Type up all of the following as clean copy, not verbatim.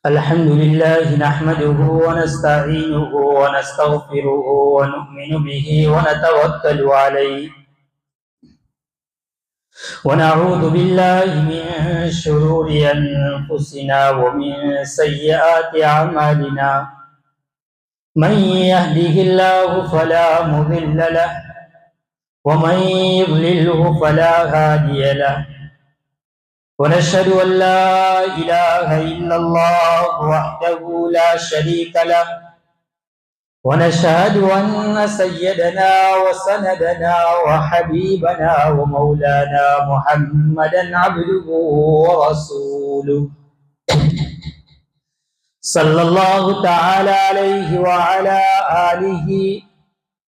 الحمد لله نحمده ونستعينه ونستغفره ونؤمن به ونتوكل عليه ونعوذ بالله من شرور أنفسنا ومن سيئات أعمالنا من يهده الله فلا مضل له ومن يضلله فلا هادي له ونشهد أن لا إله إلا الله وحده لا شريك له ونشهد أن سيدنا وسندنا وحبيبنا ومولانا محمدا عبده ورسوله صلى الله تعالى عليه وعلى آله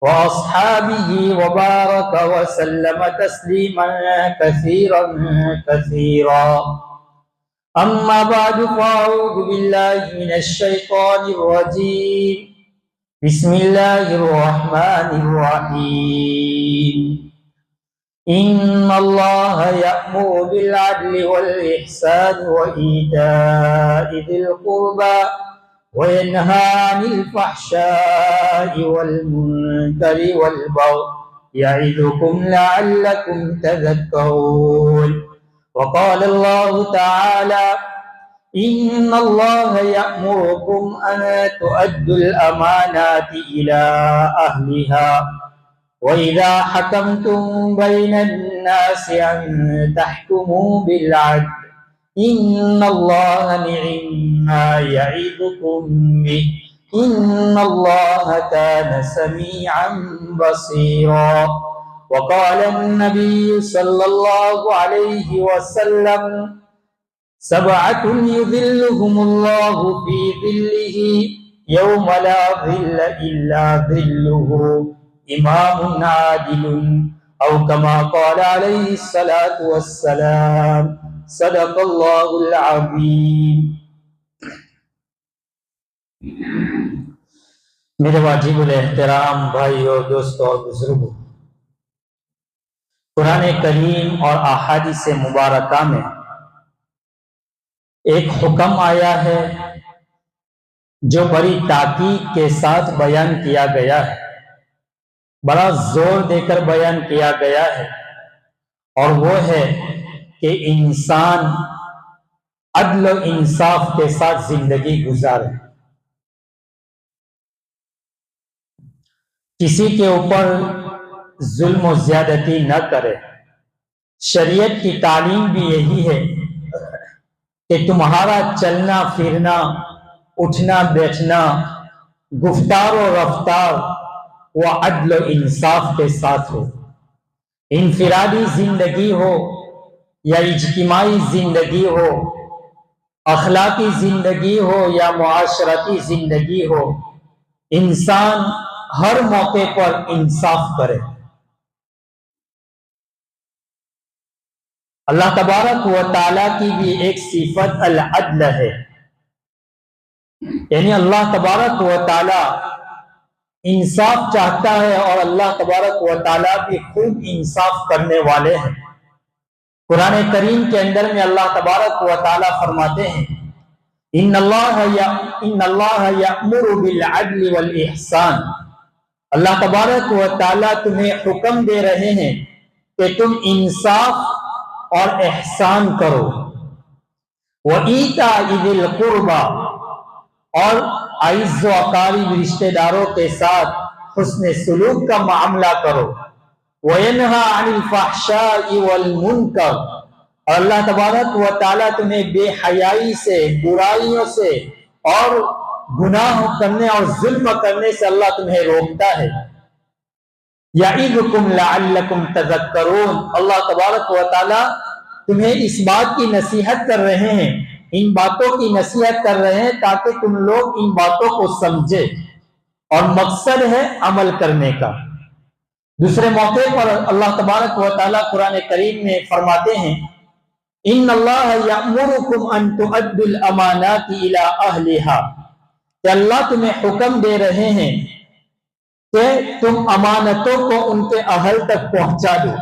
وأصحابه وبارك وسلم تسليما كثيرا كثيرا أما بعد فأعوذ بالله من الشيطان الرجيم بسم الله الرحمن الرحيم إن الله يأمر بالعدل والإحسان وإيتاء ذي القربى وينهى عن الفحشاء والمنكر والبغي يعظكم لعلكم تذكرون وقال الله تعالى إن الله يأمركم أن تؤدوا الأمانات إلى أهلها وإذا حكمتم بين الناس أن تحكموا بالعدل إن الله نعم ما يعظكم به إن الله كان سميعا بصيرا وقال النبي صلى الله عليه وسلم سبعة يظلهم الله في ظله يوم لا ظل إلا ظله إمام عادل أو كما قال عليه الصلاة والسلام صدق اللہ العظیم۔ میرے واجب الاحترام بھائیو، دوستو اور بزرگوں، قرآن کریم اور احادیث مبارکہ میں ایک حکم آیا ہے جو بڑی تاکید کے ساتھ بیان کیا گیا ہے، بڑا زور دے کر بیان کیا گیا ہے، اور وہ ہے کہ انسان عدل و انصاف کے ساتھ زندگی گزارے، کسی کے اوپر ظلم و زیادتی نہ کرے۔ شریعت کی تعلیم بھی یہی ہے کہ تمہارا چلنا پھرنا، اٹھنا بیٹھنا، گفتار و رفتار وہ عدل و انصاف کے ساتھ ہو، انفرادی زندگی ہو یا اجتماعی زندگی ہو، اخلاقی زندگی ہو یا معاشرتی زندگی ہو، انسان ہر موقع پر انصاف کرے۔ اللہ تبارک و تعالیٰ کی بھی ایک صفت العدل ہے، یعنی اللہ تبارک و تعالیٰ انصاف چاہتا ہے، اور اللہ تبارک و تعالیٰ بھی خوب انصاف کرنے والے ہیں۔ قرآن کریم کے اندر میں اللہ تبارک و تعالیٰ فرماتے ہیں ان اللہ یأمر بالعدل والاحسان، اللہ تبارک و تعالیٰ تمہیں حکم دے رہے ہیں کہ تم انصاف اور احسان کرو، وَإِيتَاءِ ذِي الْقُرْبَى، اور اعز و اقارب رشتہ داروں کے ساتھ حسن سلوک کا معاملہ کرو، وَيَنْهَى عَنِ الْفَحْشَاءِ وَالْمُنْكَرِ، اور اللہ تبارک و تعالیٰ تمہیں بے حیائی سے، برائیوں سے اور گناہ کرنے اور ظلم کرنے سے اللہ تمہیں روکتا ہے۔ یعظکم لعلکم تذکرون، اللہ تبارک و تعالیٰ تمہیں اس بات کی نصیحت کر رہے ہیں، ان باتوں کی نصیحت کر رہے ہیں تاکہ تم لوگ ان باتوں کو سمجھے۔ اور مقصد ہے عمل کرنے کا۔ دوسرے موقع پر اللہ تبارک و تعالیٰ قرآن کریم میں فرماتے ہیں ان اللہ یأمرکم ان تؤدوا الامانات الی اہلہا، کہ اللہ تمہیں حکم دے رہے ہیں کہ تم امانتوں کو ان کے اہل تک پہنچا دو۔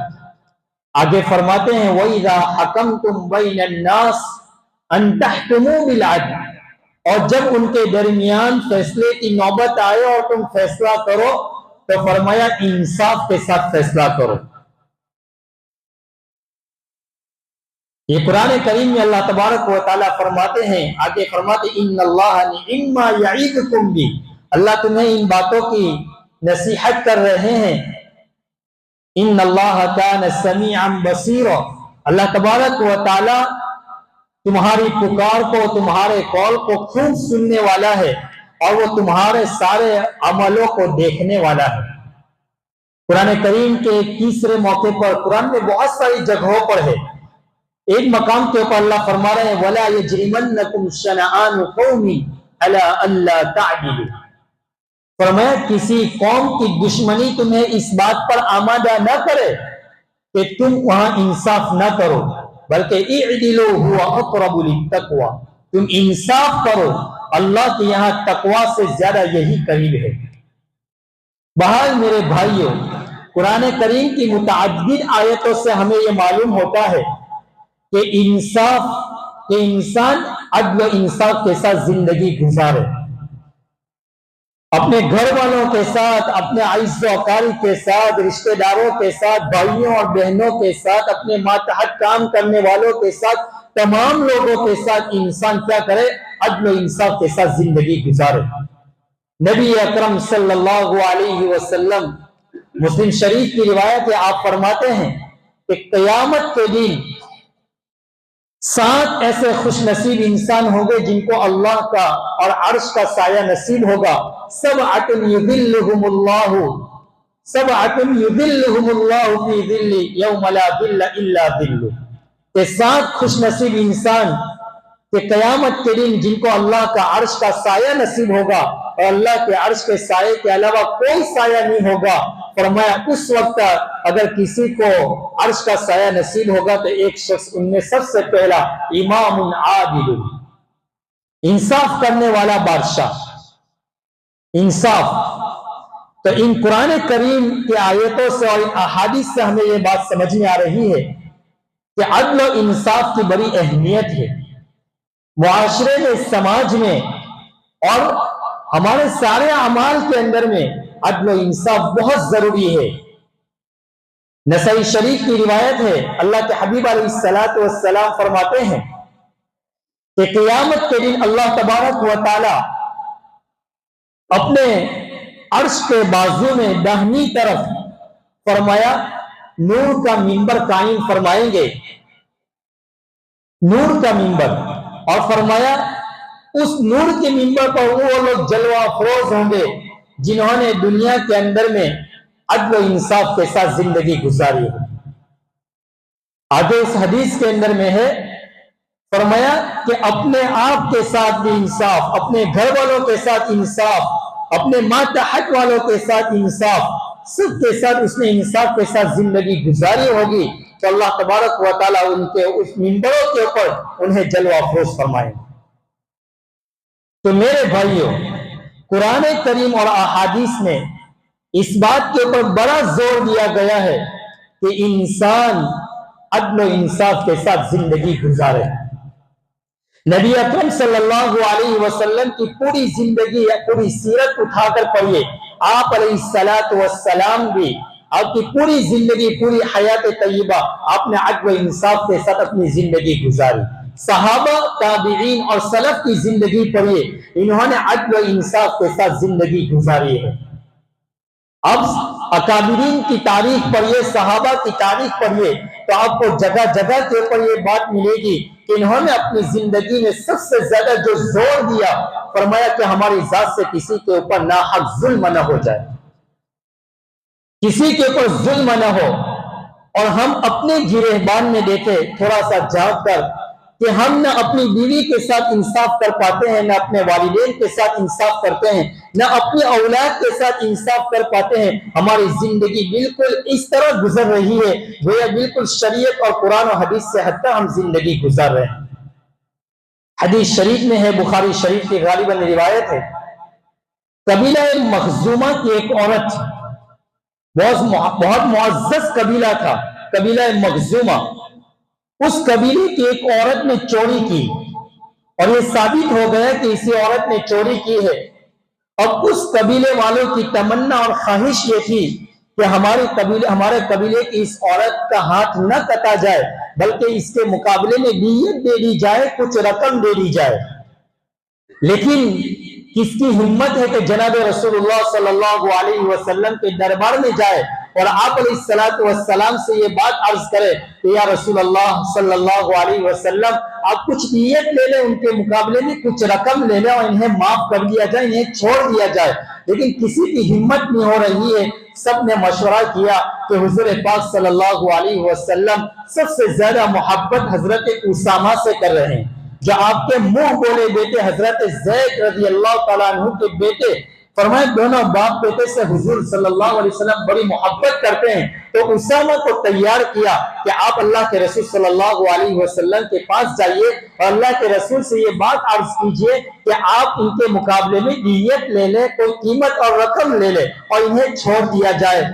آگے فرماتے ہیں وَإِذَا حَكَمْتُمْ بَيْنَ النَّاسِ أَن تَحْكُمُوا بِالْعَدْلِ، اور جب ان کے درمیان فیصلے کی نوبت آئے اور تم فیصلہ کرو تو فرمایا انصاف کے ساتھ فیصلہ کرو۔ یہ قرآن کریم میں اللہ تبارک و تعالیٰ فرماتے ہیں، آگے فرماتے ان اللہ نعم ما یعظکم بہ، اللہ تمہیں ان باتوں کی نصیحت کر رہے ہیں۔ ان اللہ کان سمیعا بصیرا، اللہ تبارک و تعالیٰ تمہاری پکار کو، تمہارے قول کو خوب سننے والا ہے، اور وہ تمہارے سارے عملوں کو دیکھنے والا ہے۔ قرآن کریم کے تیسرے موقع پر، قرآن میں بہت ساری جگہوں پر ہے، ایک مقام کے اوپر اللہ فرما رہے ہیں وَلَا يَجْرِمَنَّكُمْ شَنَآنُ قَوْمٍ عَلَىٰ أَلَّا تَعْدِلُوا، فرمایا کسی قوم کی دشمنی تمہیں اس بات پر آمادہ نہ کرے کہ تم وہاں انصاف نہ کرو، بلکہ اعدلوا هو اقرب للتقوى، تم انصاف کرو، اللہ کے یہاں تقوی سے زیادہ یہی قریب ہے۔ بہرحال میرے بھائیوں، قرآن کریم کی متعدد آیتوں سے ہمیں یہ معلوم ہوتا ہے کہ انسان عدل و انصاف کے ساتھ زندگی گزارے، اپنے گھر والوں کے ساتھ، اپنے عزیز و اقارب کے ساتھ، رشتہ داروں کے ساتھ، بھائیوں اور بہنوں کے ساتھ، اپنے ماتحت کام کرنے والوں کے ساتھ، تمام لوگوں کے ساتھ انسان کیا کرے؟ عدل و انصاف کے ساتھ زندگی گزارے۔ نبی اکرم صلی اللہ علیہ وسلم، مسلم شریف کی روایت ہے، آپ فرماتے ہیں کہ قیامت کے دن 7 ایسے خوش نصیب انسان ہوں گے جن کو اللہ کا اور عرش کا سایہ نصیب ہوگا۔ سبعۃ یظلھم اللہ فی ظلہ یوم لا ظل الا ظلہ، کہ 7 خوش نصیب انسان کہ قیامت کے دن جن کو اللہ کا عرش کا سایہ نصیب ہوگا اور اللہ کے عرش کے سائے کے علاوہ کوئی سایہ نہیں ہوگا۔ فرمایا اس وقت اگر کسی کو عرش کا سایہ نصیب ہوگا تو ایک شخص ان میں سب سے پہلا امام عادل، انصاف کرنے والا بادشاہ، انصاف۔ تو ان قرآن کریم کی آیتوں سے اور ان احادیث سے ہمیں یہ بات سمجھ میں آ رہی ہے کہ عدل و انصاف کی بڑی اہمیت ہے معاشرے میں، سماج میں، اور ہمارے سارے اعمال کے اندر میں عدل و انصاف بہت ضروری ہے۔ نسائی شریف کی روایت ہے، اللہ کے حبیب علیہ الصلوۃ والسلام فرماتے ہیں کہ قیامت کے دن اللہ تبارک و تعالی اپنے عرش کے بازو میں داہنی طرف فرمایا نور کا منبر قائم فرمائیں گے، نور کا منبر، اور فرمایا اس نور کے منبر پر وہ لوگ جلوہ افروز ہوں گے جنہوں نے دنیا کے اندر میں عدل و انصاف کے ساتھ زندگی گزاری ہے۔ آگے اس حدیث کے اندر میں ہے، فرمایا کہ اپنے آپ کے ساتھ بھی انصاف، اپنے گھر والوں کے ساتھ انصاف، اپنے ماتحت والوں کے ساتھ انصاف، سب کے ساتھ اس نے انصاف کے ساتھ زندگی گزاری ہوگی تو اللہ تبارک و تعالیٰ ان کے اس منبروں کے اوپر انہیں جلوہ افروز فرمائے۔ تو میرے بھائیوں، قرآن کریم اور احادیث میں اس بات کے اوپر بڑا زور دیا گیا ہے کہ انسان عدل و انصاف کے ساتھ زندگی گزارے۔ نبی اکرم صلی اللہ علیہ وسلم کی پوری زندگی یا پوری سیرت اٹھا کر پڑھیے، آپ علیہ الصلوۃ والسلام بھی، آپ کی پوری زندگی، پوری حیات طیبہ آپ نے عدل و انصاف کے ساتھ اپنی زندگی گزاری۔ صحابہ، تابعین اور سلف کی زندگی پڑھیے، انہوں نے عدل و انصاف کے ساتھ زندگی گزاری ہے۔ اب اکابرین کی تاریخ پڑھیے، صحابہ کی تاریخ پڑھیے تو آپ کو جگہ جگہ کے اوپر یہ بات ملے گی کہ انہوں نے اپنی زندگی میں سب سے زیادہ جو زور دیا، فرمایا کہ ہماری ذات سے کسی کے اوپر ناحق ظلم نہ ہو جائے، کسی کے اوپر ظلم نہ ہو۔ اور ہم اپنے گریبان میں دیکھے تھوڑا سا جھانک کر کہ ہم نہ اپنی بیوی کے ساتھ انصاف کر پاتے ہیں، نہ اپنے والدین کے ساتھ انصاف کرتے ہیں، نہ اپنی اولاد کے ساتھ انصاف کر پاتے ہیں. ہماری زندگی بالکل اس طرح گزر رہی ہے گویا بالکل شریعت اور قرآن و حدیث سے ہٹ کر ہم زندگی گزار رہے ہیں. حدیث شریف میں ہے، بخاری شریف کی غالباً روایت ہے، قبیلہ مخزومہ کی ایک عورت تھی، بہت معزز قبیلہ تھا قبیلہ مخزومہ. اس قبیلے کی ایک عورت نے چوری کی اور یہ ثابت ہو گیا کہ اسی عورت نے چوری کی ہے. اب اس قبیلے والوں کی تمنا اور خواہش یہ تھی کہ ہمارے قبیلے کی اس عورت کا ہاتھ نہ کٹا جائے بلکہ اس کے مقابلے میں دیت دے دی جائے، کچھ رقم دے دی جائے. لیکن کس کی ہمت ہے کہ جناب رسول اللہ صلی اللہ علیہ وسلم کے دربار میں جائے اور آپ علیہ السلام سے یہ بات عرض کرے کہ یا رسول اللہ صلی اللہ علیہ وسلم آپ کچھ دیت لے لیں، ان کے مقابلے میں کچھ رقم لے لیں اور انہیں معاف کر دیا جائے، انہیں چھوڑ دیا جائے. لیکن کسی کی ہمت نہیں ہو رہی ہے. سب نے مشورہ کیا کہ حضور پاک صلی اللہ علیہ وسلم سب سے زیادہ محبت حضرت اسامہ سے کر رہے ہیں، جو آپ کے منہ بولے بیٹے حضرت زید رضی اللہ تعالیٰ عنہ کے بیٹے. فرمائے دونوں باپ بیٹے سے حضور صلی اللہ علیہ وسلم بڑی محبت کرتے ہیں. تو اسامہ کو تیار کیا کہ آپ اللہ کے رسول صلی اللہ علیہ وسلم کے پاس جائیے اور اللہ کے رسول سے یہ بات عرض کیجئے کہ آپ ان کے مقابلے میں دیت لے لیں، کوئی قیمت اور رقم لے لیں اور انہیں چھوڑ دیا جائے.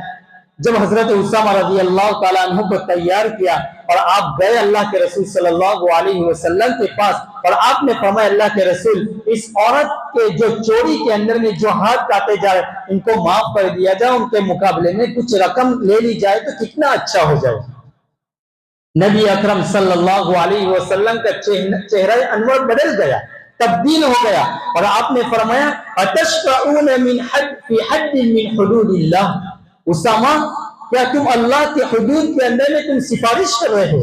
جب حضرت اسامہ رضی اللہ تعالیٰ عنہ کو تیار کیا اور آپ گئے اللہ کے رسول صلی اللہ علیہ وسلم کے پاس اور آپ نے فرمایا اللہ کے رسول اس عورت کے جو چوری کے اندر میں جو ہاتھ کاٹے جائے ان کو معاف کر دیا جائے، ان کے مقابلے میں کچھ رقم لے لی جائے تو کتنا اچھا ہو جائے. نبی اکرم صلی اللہ علیہ وسلم کا چہرہ انور بدل گیا، تبدیل ہو گیا اور آپ نے فرمایا اتشفعون من حد فی حد من حدود اللہ. اسامہ کیا تم اللہ کے حدود کے اندر میں تم سفارش کر رہے ہو؟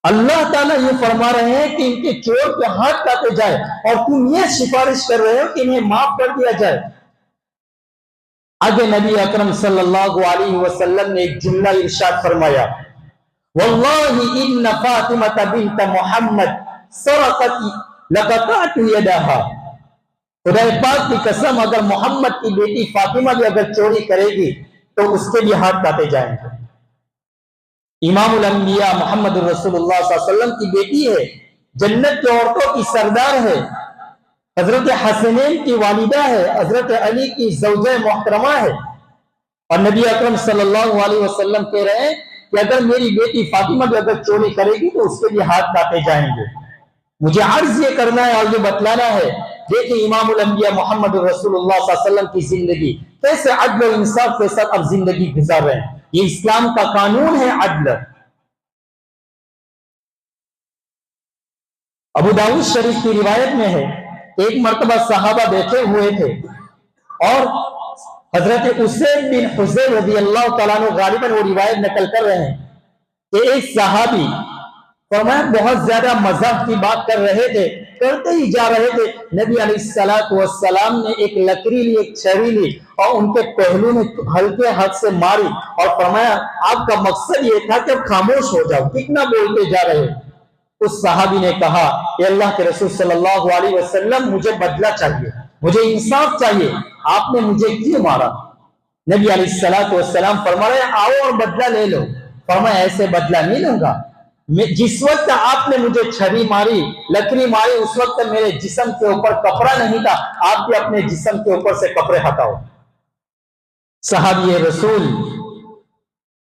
اللہ تعالیٰ یہ فرما رہے ہیں کہ ان کے چور کے ہاتھ کاٹے جائے اور تم یہ سفارش کر رہے ہو کہ انہیں معاف کر دیا جائے. آگے نبی اکرم صلی اللہ علیہ وسلم نے ایک جملہ ارشاد فرمایا واللہ ان فاطمہ بنت محمد سرقت لقطعت یدہا. خدا پاک کی قسم اگر محمد کی بیٹی فاطمہ بھی اگر چوری کرے گی تو اس کے بھی ہاتھ کاٹے جائیں گے. امام الانبیاء محمد رسول اللہ صلی اللہ علیہ وسلم کی بیٹی ہے، جنت کی عورتوں کی سردار ہے، حضرت حسنین کی والدہ ہے، حضرت علی کی زوجہ محترمہ ہے. اور نبی اکرم صلی اللہ علیہ وسلم کہہ رہے ہیں کہ اگر میری بیٹی فاطمہ بھی اگر چوری کرے گی تو اس کے بھی ہاتھ کاٹے جائیں گے. مجھے عرض یہ کرنا ہے اور یہ بتلانا ہے، دیکھیں امام الانبیاء محمد رسول اللہ صلی اللہ علیہ وسلم کی زندگی کیسے عدل و انصاف کے ساتھ اب زندگی گزار رہے ہیں. یہ اسلام کا قانون ہے عدل. ابو داؤد شریف کی روایت میں ہے ایک مرتبہ صحابہ بیٹھے ہوئے تھے اور حضرت اسید بن حضیر رضی اللہ تعالیٰ عنہ غالباً وہ روایت نقل کر رہے ہیں کہ ایک صحابی فرمایا بہت زیادہ مذاق کی بات کر رہے تھے، کرتے ہی جا رہے تھے. نبی علیہ السلام نے ایک لکڑی لی، ایک چھری لی اور ان کے پہلو میں ہلکے ہاتھ سے ماری اور فرمایا آپ کا مقصد یہ تھا کہ اب خاموش ہو جاؤ، کتنا بولتے جا رہے. اس صحابی نے کہا کہ اللہ کے رسول صلی اللہ علیہ وسلم مجھے بدلہ چاہیے، مجھے انصاف چاہیے، آپ نے مجھے کیوں مارا؟ نبی علیہ السلام فرما رہے آؤ اور بدلہ لے لو. فرمایا ایسے بدلہ نہیں لوں گا، جس وقت آپ نے مجھے چھری ماری، لکڑی ماری، اس وقت میرے جسم کے اوپر کپڑا نہیں تھا، آپ بھی اپنے جسم کے اوپر سے کپڑے ہٹاؤ. صحابی رسول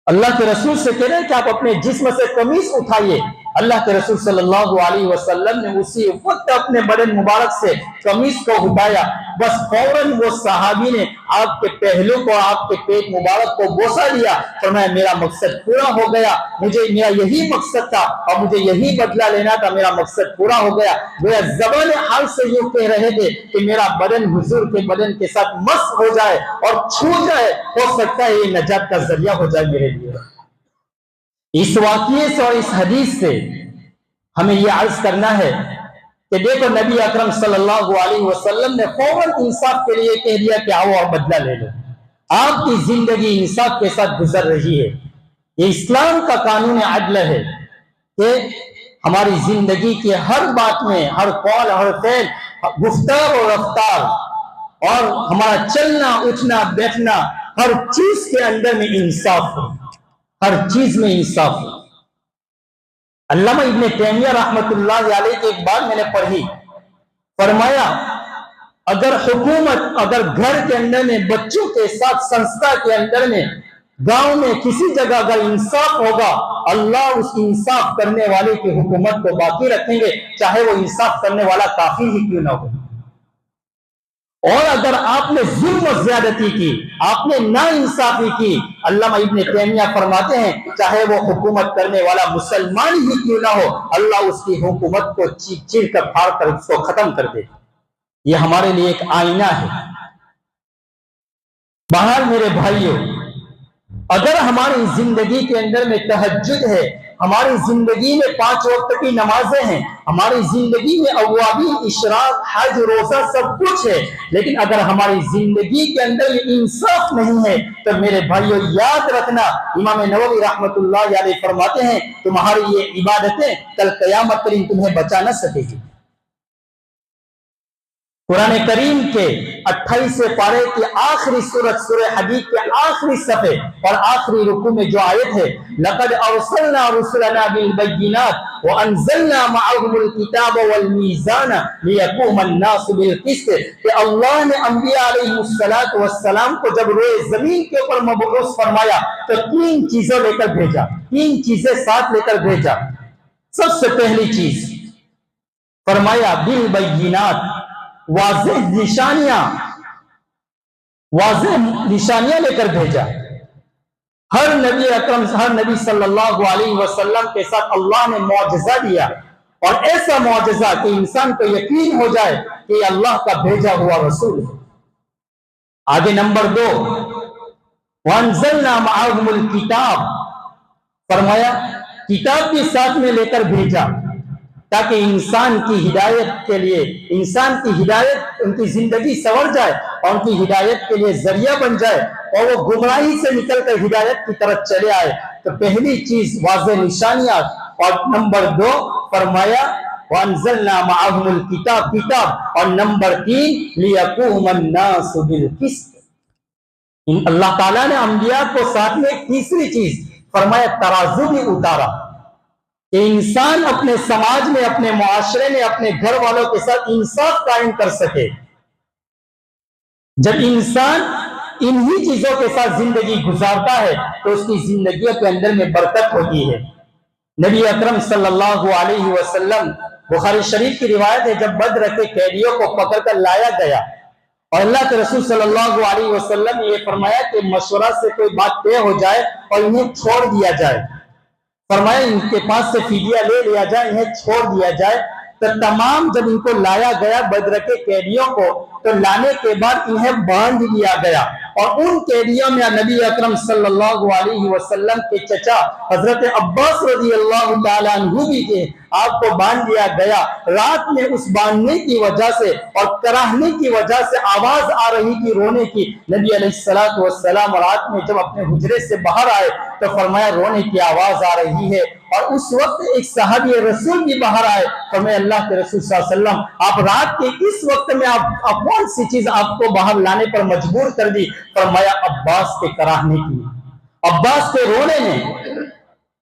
اللہ کے رسول سے کہہ رہے ہیں کہ آپ اپنے جسم سے قمیص اٹھائیے. اللہ کے رسول صلی اللہ علیہ وسلم نے اسی وقت اپنے بدن مبارک سے قمیص کو ہٹایا. بس فوراً وہ صحابی نے آپ کے پہلو کو، آپ کے پیٹ مبارک کو بوسہ دیا. فرمایا میرا مقصد پورا ہو گیا، میرا یہی مقصد تھا اور مجھے یہی بدلہ لینا تھا، میرا مقصد پورا ہو گیا. وہ زبان حال سے یہ کہہ رہے تھے کہ میرا بدن حضور کے بدن کے ساتھ مس ہو جائے اور چھو جائے، ہو سکتا ہے یہ نجات کا ذریعہ ہو جائے میرے لیے. اس واقعے سے اور اس حدیث سے ہمیں یہ عرض کرنا ہے کہ دیکھو نبی اکرم صلی اللہ علیہ وسلم نے فوراً انصاف کے لیے کہہ دیا کہ آؤ اور بدلہ لے لو. آپ کی زندگی انصاف کے ساتھ گزر رہی ہے. یہ اسلام کا قانون عدل ہے کہ ہماری زندگی کے ہر بات میں، ہر قول، ہر فعل، گفتار اور رفتار اور ہمارا چلنا اٹھنا بیٹھنا ہر چیز کے اندر میں انصاف ہو، ہر چیز میں انصاف ہو۔ علامہ ابن تیمیہ رحمت اللہ علیہ کی ایک بات میں نے پڑھی، فرمایا اگر حکومت، اگر گھر کے اندر میں بچوں کے ساتھ، سنستھا کے اندر میں، گاؤں میں کسی جگہ اگر انصاف ہوگا، اللہ اس انصاف کرنے والے کی حکومت کو باقی رکھیں گے، چاہے وہ انصاف کرنے والا کافر ہی کیوں نہ ہو۔ اور اگر آپ نے ظلم و زیادتی کی، آپ نے ناانصافی کی، علامہ ابن تیمیہ فرماتے ہیں چاہے وہ حکومت کرنے والا مسلمان ہی کیوں نہ ہو، اللہ اس کی حکومت کو چیر کر پھاڑ کر اس کو ختم کر دے۔ یہ ہمارے لیے ایک آئینہ ہے۔ بہرحال میرے بھائیوں، اگر ہماری زندگی کے اندر میں تہجد ہے، ہماری زندگی میں 5 وقت کی نمازیں ہیں، ہماری زندگی میں اوابین، اشراق، حج، روزہ سب کچھ ہے، لیکن اگر ہماری زندگی کے اندر یہ انصاف نہیں ہے تو میرے بھائیوں یاد رکھنا، امام نووی رحمت اللہ علیہ فرماتے ہیں تمہاری یہ عبادتیں کل قیامت تک تمہیں بچا نہ سکے گی۔ قرآن کریم کے 28 پارے کی آخری سورت سورہ حدید کے آخری صفحے اور آخری رکوع میں جو آیت ہے، لَقَدْ أَرْسَلْنَا رُسُلَنَا بِالْبَيِّنَاتِ وَأَنزَلْنَا مَعَهُمُ الْكِتَابَ وَالْمِيزَانَ لِيَقُومَ النَّاسُ بِالْقِسْطِ، کہ اللہ نے انبیاء علیہ السلام کو جب روئے زمین کے اوپر مبعوث فرمایا تو 3 چیزیں لے کر بھیجا، 3 چیزیں ساتھ لے کر بھیجا۔ سب سے پہلی چیز فرمایا بالبینات، واضح نشانیاں لے کر بھیجا۔ ہر نبی اکرم، ہر نبی صلی اللہ علیہ وسلم کے ساتھ اللہ نے معجزہ دیا، اور ایسا معجزہ کہ انسان کو یقین ہو جائے کہ یہ اللہ کا بھیجا ہوا رسول ہے۔ آگے نمبر 2، وَأَنزَلْنَا مَعَهُمُ الْكِتَابَ، فرمایا کتاب بھی ساتھ میں لے کر بھیجا تاکہ انسان کی ہدایت کے لیے، انسان کی ہدایت، ان کی زندگی سنور جائے اور ان کی ہدایت کے لیے ذریعہ بن جائے اور وہ گمراہی سے نکل کر ہدایت کی طرف چلے آئے۔ تو پہلی چیز واضح نشانیاں، اور نمبر 2 فرمایا وَأَنزَلْنَا مَعَهُمُ الْكِتَابَ، کتاب، اور نمبر 3 لِيَقُومَ النَّاسُ بِالْقِسْطِ۔ اللہ تعالیٰ نے انبیاء کو ساتھ میں ایک تیسری چیز فرمایا ترازو بھی اتارا کہ انسان اپنے سماج میں، اپنے معاشرے میں، اپنے گھر والوں کے ساتھ انصاف قائم کر سکے۔ جب انسان انہی چیزوں کے ساتھ زندگی گزارتا ہے تو اس کی زندگیوں کے اندر میں برکت ہوتی ہے۔ نبی اکرم صلی اللہ علیہ وسلم، بخاری شریف کی روایت ہے، جب بدر کے قیدیوں کو پکڑ کر لایا گیا اور اللہ کے رسول صلی اللہ علیہ وسلم نے یہ فرمایا کہ مشورہ سے کوئی بات طے ہو جائے اور انہیں چھوڑ دیا جائے، فرمایا ان کے پاس سے فدیہ لے لیا جائے، انہیں چھوڑ دیا جائے۔ تو تمام جب ان کو لایا گیا بدر کے قیدیوں کو، تو لانے کے بعد انہیں باندھ لیا گیا، اور ان قیدیوں میں نبی اکرم صلی اللہ علیہ وسلم کے چچا حضرت عباس رضی اللہ تعالیٰ عنہ بھی تھے۔ آپ کو باندھ دیا گیا، رات میں اس باندھنے کی وجہ سے اور کراہنے کی وجہ سے آواز آ رہی تھی رونے کی۔ نبی علیہ السلام رات میں جب اپنے حجرے سے باہر آئے تو فرمایا رونے کی آواز آ رہی ہے، اور اس وقت ایک صحابی رسول بھی باہر آئے، فرمایا اللہ کے رسول صلی اللہ علیہ وسلم آپ رات کے اس وقت میں آپ کون سی چیز آپ کو باہر لانے پر مجبور کر دی؟ فرمایا عباس کے کراہنے کی، عباس کے رونے میں۔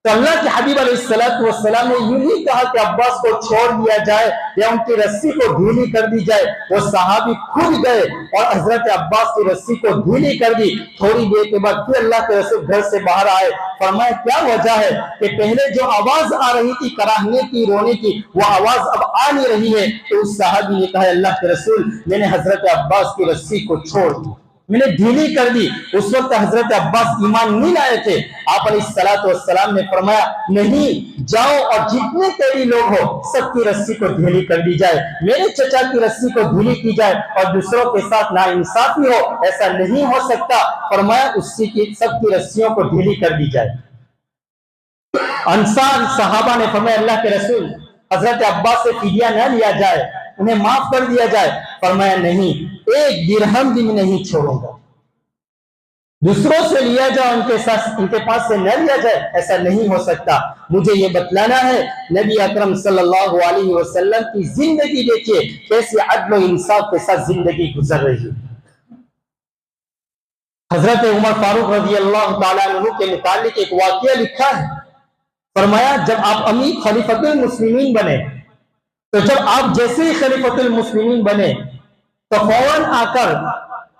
تو اللہ کے حبیب علیہ السلام نے یوں ہی کہا کہ عباس کو چھوڑ دیا جائے یا ان کی رسی کو ڈھیلی کر دی جائے۔ وہ صحابی کھل گئے اور حضرت عباس کی رسی کو ڈھیلی کر دی۔ تھوڑی دیر کے بعد پھر اللہ کے رسول گھر سے باہر آئے، فرمایا کیا وجہ ہے؟ کہ پہلے جو آواز آ رہی تھی کراہنے کی، رونے کی، وہ آواز اب آ نہیں رہی ہے۔ تو اس صحابی نے کہا اللہ کے رسول میں نے حضرت عباس کی رسی کو چھوڑ دی، میں نے ڈھیلی کر دی۔ اس وقت حضرت عباس ایمان نہیں لائے تھے۔ آپ علیہ السلام نے فرمایا نہیں، جاؤ اور جتنے تیری لوگ ہو سب کی رسی کو ڈھیلی کر دی جائے، میرے چچا کی رسی کو ڈھیلی کی جائے، اور دوسروں کے ساتھ ناانصافی ہو، ایسا نہیں ہو سکتا۔ فرمایا اسی کی سب کی رسیوں کو ڈھیلی کر دی جائے۔ انصار صحابہ نے فرمایا اللہ کے رسول حضرت عباس سے فدیہ نہ لیا جائے، انہیں معاف کر دیا جائے؟ فرمایا نہیں، 1 درہم بھی نہیں چھوڑوں گا، دوسروں سے لیا جائے ان کے پاس سے نہ لیا جائے، ایسا نہیں ہو سکتا۔ مجھے یہ بتلانا ہے نبی اکرم صلی اللہ علیہ وسلم کی زندگی دیکھیے کیسے عدل و انصاف کے ساتھ زندگی گزر رہی ہے۔ حضرت عمر فاروق رضی اللہ تعالیٰ عنہ کے متعلق ایک واقعہ لکھا ہے. فرمایا جب آپ امیر خلیفۃ المسلمین بنے تو جب آپ جیسے ہی خلیفۃ المسلمین بنے تو فوراً آ کر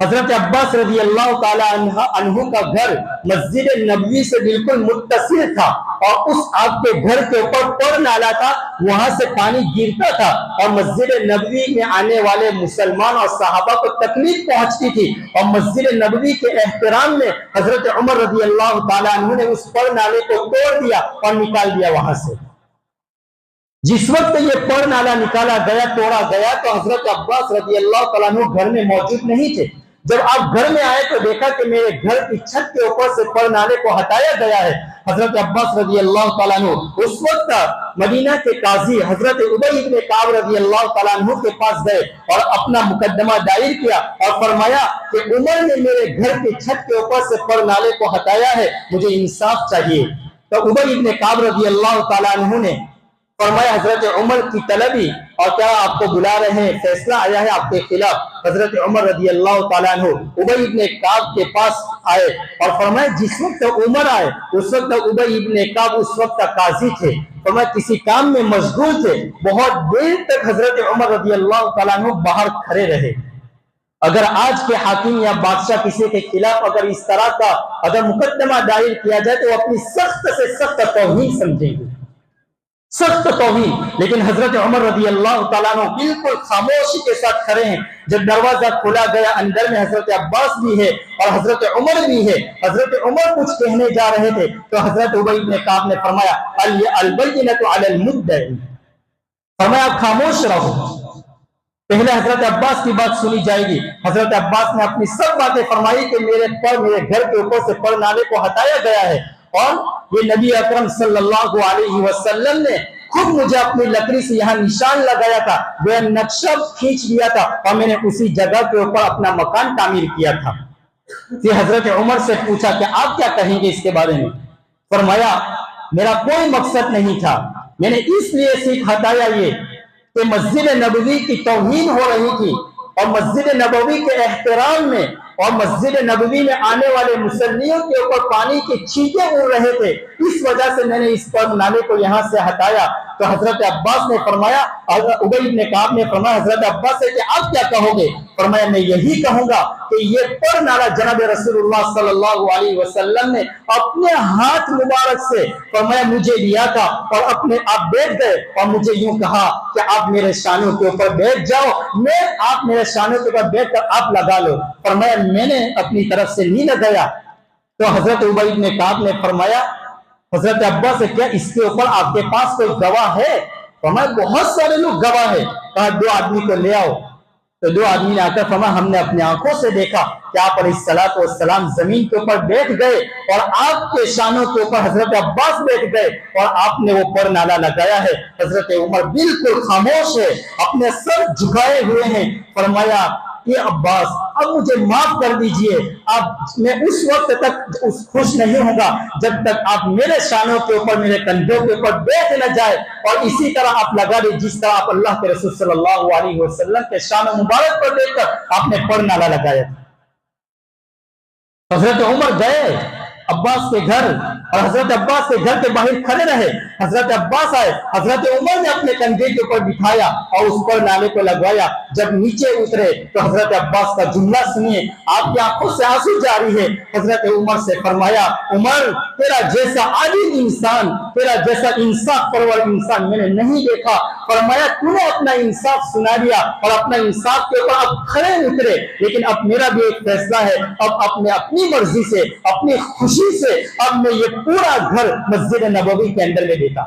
حضرت عباس رضی اللہ تعالیٰ عنہ کا گھر مسجد نبوی سے بالکل متصل تھا اور اس آپ کے گھر کے اوپر پر نالا تھا, وہاں سے پانی گرتا تھا اور مسجد نبوی میں آنے والے مسلمان اور صحابہ کو تکلیف پہنچتی تھی, اور مسجد نبوی کے احترام میں حضرت عمر رضی اللہ تعالیٰ عنہ نے اس پر نالے کو توڑ دیا اور نکال دیا وہاں سے. جس وقت یہ پر نالا نکالا گیا, توڑا گیا, تو حضرت عباس رضی اللہ تعالیٰ عنہ گھر میں موجود نہیں تھے. جب آپ گھر میں آئے تو دیکھا کہ میرے گھر کی چھت کے اوپر سے پر نالے کو ہٹایا گیا ہے. حضرت عباس رضی اللہ تعالیٰ عنہ اس وقت مدینہ کے قاضی حضرت ابی بن کعب رضی اللہ تعالیٰ عنہ کے پاس گئے اور اپنا مقدمہ دائر کیا اور فرمایا کہ عمر نے میرے گھر کی چھت کے اوپر سے پر نالے کو ہٹایا ہے, مجھے انصاف چاہیے. تو ابی بن کعب رضی اللہ تعالیٰ عنہ نے فرمایا حضرت عمر کی طلبی, اور کیا آپ کو بلا رہے ہیں, فیصلہ آیا ہے آپ کے خلاف. حضرت عمر رضی اللہ تعالیٰ عنہ ابی ابن کعب کے پاس آئے اور فرمایا جس وقت عمر آئے اس وقت ابی ابن کعب اس وقت قاضی تھے, فرمایا کسی کام میں مشغول تھے. بہت دیر تک حضرت عمر رضی اللہ تعالیٰ عنہ باہر کھڑے رہے. اگر آج کے حاکم یا بادشاہ کسی کے خلاف اگر اس طرح کا اگر مقدمہ دائر کیا جائے تو وہ اپنی سخت سے سخت توہین سمجھیں گے, سخت توہین. لیکن حضرت عمر رضی اللہ تعالیٰ عنہ بالکل خاموشی کے ساتھ کھڑے ہیں. جب دروازہ کھولا گیا اندر میں حضرت عباس بھی ہے اور حضرت عمر بھی ہے. حضرت عمر کچھ کہنے جا رہے تھے تو حضرت ابی بن کعب نے فرمایا البینۃ علی المدعی, فرمایا آپ خاموش رہو, پہلے حضرت عباس کی بات سنی جائے گی. حضرت عباس نے اپنی سب باتیں فرمائی کہ میرے گھر کے اوپر سے پر نالے کو ہٹایا گیا ہے اور یہ نبی اکرم صلی اللہ علیہ وسلم نے خود مجھے اپنی لکڑی سے یہاں نشان لگایا تھا, وہ نقشہ کھینچ لیا تھا اور میں نے اسی جگہ کے اوپر اپنا مکان تعمیر کیا تھا. پھر حضرت عمر سے پوچھا کہ آپ کیا کہیں گے اس کے بارے میں. فرمایا میرا کوئی مقصد نہیں تھا, میں نے اس لیے سیکھ ہٹایا یہ کہ مسجد نبوی کی توہین ہو رہی تھی اور مسجد نبوی کے احترام میں اور مسجد نبوی میں آنے والے مسلیوں کے اوپر پانی کے چھینٹے اڑ رہے تھے, اس وجہ سے میں نے اس پر نالے کو یہاں سے ہٹایا. تو حضرت عباس نے فرمایا, ابی بن کعب نے فرمایا حضرت عباس سے کہ آپ کیا کہو گے. فرمایا میں یہی کہوں گا کہ یہ پر نالا جناب رسول اللہ صلی اللہ علیہ وسلم نے اپنے ہاتھ مبارک سے فرمایا مجھے دیا تھا اور اپنے آپ بیٹھ گئے اور مجھے یوں کہا کہ آپ میرے شانوں کے اوپر بیٹھ جاؤ, آپ میرے شانوں کے اوپر بیٹھ کر آپ لگا لو. فرمایا میں نے اپنی طرف سے نہیں لگایا. تو حضرت ابی بن کعب نے فرمایا حضرت عباس سے کیا اس کے اوپر آپ کے پاس کوئی گواہ ہے. فرمایا بہت سارے لوگ گواہ ہیں. کہا 2 آدمی کو لے آؤ. تو 2 آدمی نے آ کر فرمایا ہم نے اپنی آنکھوں سے دیکھا کہ آپ علیہ الصلوۃ والسلام زمین کے اوپر بیٹھ گئے اور آپ کے شانوں کے اوپر حضرت عباس بیٹھ گئے اور آپ نے وہ پر نالا لگایا ہے. حضرت عمر بالکل خاموش ہے, اپنے سر جھکائے ہوئے ہیں. فرمایا کہ عباس اب مجھے معاف کر دیجئے, اب میں اس وقت تک خوش نہیں ہوں گا جب تک آپ میرے شانوں کے اوپر میرے کندھوں کے اوپر بیٹھ نہ جائے اور اسی طرح آپ لگا دیں جس طرح آپ اللہ کے رسول صلی اللہ علیہ وسلم کے شان مبارک پر دیکھ کر آپ نے پر نالا لگایا. حضرت عمر گئے عباس کے گھر اور حضرت عباس کے گھر کے باہر کھڑے رہے. حضرت عباس آئے, حضرت عمر نے اپنے کندھے کے اوپر بٹھایا اور اس پر نالے کو لگوایا. جب نیچے اترے تو حضرت عباس کا جملہ سنیے, آپ کی آنکھوں سے آنسو جاری ہے. حضرت عمر سے فرمایا عمر تیرا جیسا عادل انسان, تیرا جیسا انصاف پرور انسان میں نے نہیں دیکھا. فرمایا تو نے اپنا انصاف سنا دیا اور اپنا انصاف کے اوپر اب کھڑے اترے, لیکن اب میرا بھی ایک فیصلہ ہے, اب اپنی مرضی سے اپنی خوشی سے اب میں یہ پورا گھر مسجد نبوی کے اندر میں دیتا.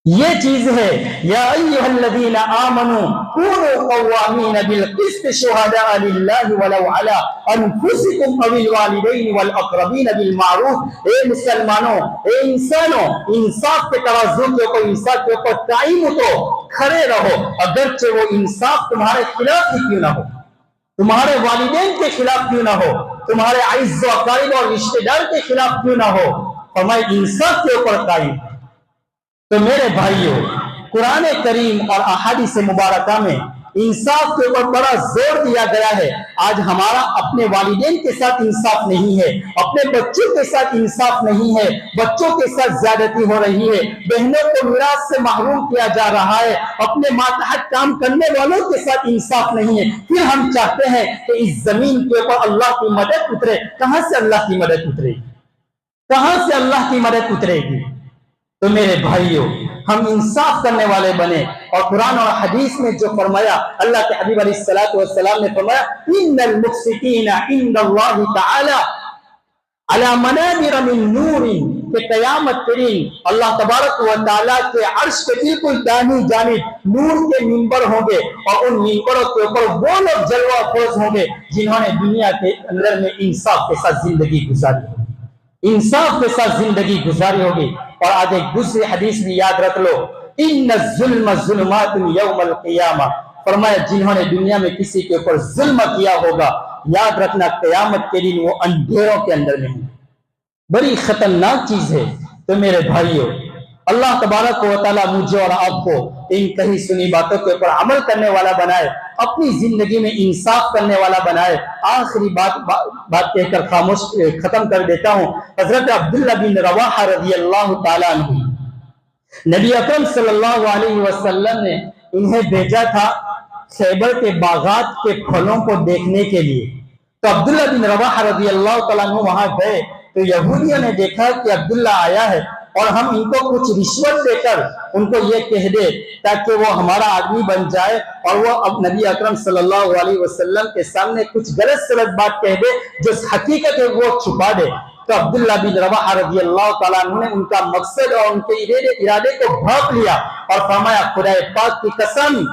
یہ چیز ہے یا ایھا الذین آمنوا کونوا قوامین بالقسط شہداء للہ ولو علی انفسکم او الوالدین والاقربین بالمعروف. اے مسلمانوں, اے انسانوں, انصاف کے ترازو کے اوپر انصاف کے اوپر قائم ہو, کھڑے رہو, اگرچہ وہ انصاف تمہارے خلاف ہی کیوں نہ ہو, تمہارے والدین کے خلاف کیوں نہ ہو, تمہارے اعز و اقارب اور رشتہ دار کے خلاف کیوں نہ ہو. فرمائے انصاف کے اوپر قائم. تو میرے بھائیوں, قرآن کریم اور احادیث مبارکہ میں انصاف کے اوپر بڑا زور دیا گیا ہے. آج ہمارا اپنے والدین کے ساتھ انصاف نہیں ہے, اپنے بچوں کے ساتھ انصاف نہیں ہے, بچوں کے ساتھ زیادتی ہو رہی ہے, بہنوں کو میراث سے محروم کیا جا رہا ہے, اپنے ماتحت کام کرنے والوں کے ساتھ انصاف نہیں ہے. پھر ہم چاہتے ہیں کہ اس زمین کے اوپر اللہ کی مدد اترے. کہاں سے اللہ کی مدد اترے گی؟ کہاں سے اللہ کی مدد اترے گی؟ تو میرے بھائیوں, ہم انصاف کرنے والے بنے. اور قرآن اور حدیث میں جو فرمایا, اللہ کے حبیب علیہ الصلوۃ والسلام نے فرمایا, ان المقسطین عند اللہ تعالی علی منابر من نور, کہ قیامت کے دن اللہ تبارک و تعالیٰ کے عرش کے بالکل دائیں جانب نور کے منبر ہوں گے, اور ان منبروں کے اوپر وہ لوگ جلوہ افروز ہوں گے جنہوں نے دنیا کے اندر میں انصاف کے ساتھ زندگی گزاری ہوگی, انصاف کے ساتھ زندگی گزاری ہوگی. اور آج ایک دوسری حدیث بھی یاد رکھ لو, ان الظلم ظلمات یوم القیامہ, فرمایا جنہوں نے دنیا میں کسی کے اوپر ظلم کیا ہوگا, یاد رکھنا قیامت کے دن وہ اندھیروں کے اندر میں ہیں. بڑی خطرناک چیز ہے. تو میرے بھائیوں, اللہ تبارک و تعالیٰ مجھے اور آپ کو ان کہی سنی باتوں کے اوپر عمل کرنے والا بنائے, اپنی زندگی میں انصاف کرنے والا بنائے. آخری بات کہہ کر خاموش ختم کر دیتا ہوں. حضرت عبداللہ بن رواحہ رضی اللہ تعالیٰ عنہ, نبی اکرم صلی اللہ علیہ وسلم نے انہیں بھیجا تھا خیبر کے باغات کے پھلوں کو دیکھنے کے لیے. تو عبداللہ بن رواحہ رضی اللہ تعالیٰ عنہ وہاں گئے تو یہودیوں نے دیکھا کہ عبداللہ آیا ہے, اور ہم ان کو کچھ رشوت دے کر ان کو یہ کہہ دے تاکہ وہ ہمارا آدمی بن جائے, اور وہ اب نبی اکرم صلی اللہ علیہ وسلم کے سامنے کچھ غلط سلط بات کہہ دے جو حقیقت ہے وہ چھپا دے. تو عبداللہ بن رواحہ رضی اللہ تعالیٰ عنہ نے ان کا مقصد اور ان کے ارادے کو بھانپ لیا اور فرمایا, خدا پاک کی قسم,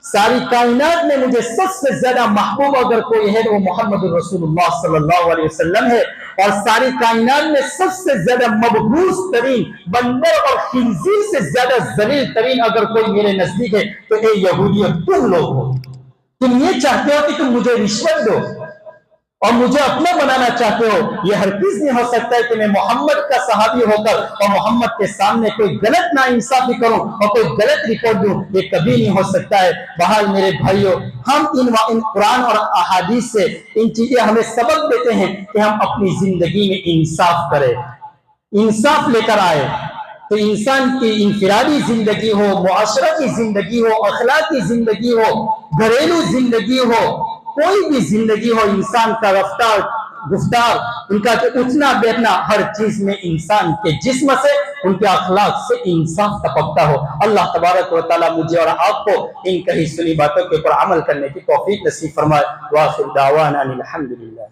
ساری کائنات میں مجھے سب سے زیادہ محبوب اگر کوئی ہے وہ محمد رسول اللہ صلی اللہ علیہ وسلم ہے, اور ساری کائنات میں سب سے زیادہ مبغوث ترین, بندر اور خنزیر سے زیادہ ذلیل ترین اگر کوئی میرے نزدیک ہے تو اے یہودیوں تم لوگ ہو. تم یہ چاہتے ہو کہ تم مجھے رشوت دو اور مجھے اپنا بنانا چاہتے ہو. یہ ہرگز نہیں ہو سکتا ہے کہ میں محمد کا صحابی ہو کر اور محمد کے سامنے کوئی غلط ناانصافی کروں اور کوئی غلط رپورٹ دوں, یہ کبھی نہیں ہو سکتا ہے. بہرحال میرے بھائیوں, ہم ان قرآن اور احادیث سے ان چیزیں ہمیں سبق دیتے ہیں کہ ہم اپنی زندگی میں انصاف کریں, انصاف لے کر آئے. تو انسان کی انفرادی زندگی ہو, معاشرتی زندگی ہو, اخلاقی زندگی ہو, گھریلو زندگی ہو, کوئی بھی زندگی ہو, انسان کا رفتار گفتار, ان کا اٹھنا بیٹھنا, ہر چیز میں انسان کے جسم سے, ان کے اخلاق سے انصاف ٹپکتا ہو. اللہ تبارک و تعالیٰ مجھے اور آپ کو ان کہی سنی باتوں کے اوپر عمل کرنے کی توفیق نصیب فرمائے. وآخر دعوانا الحمدللہ.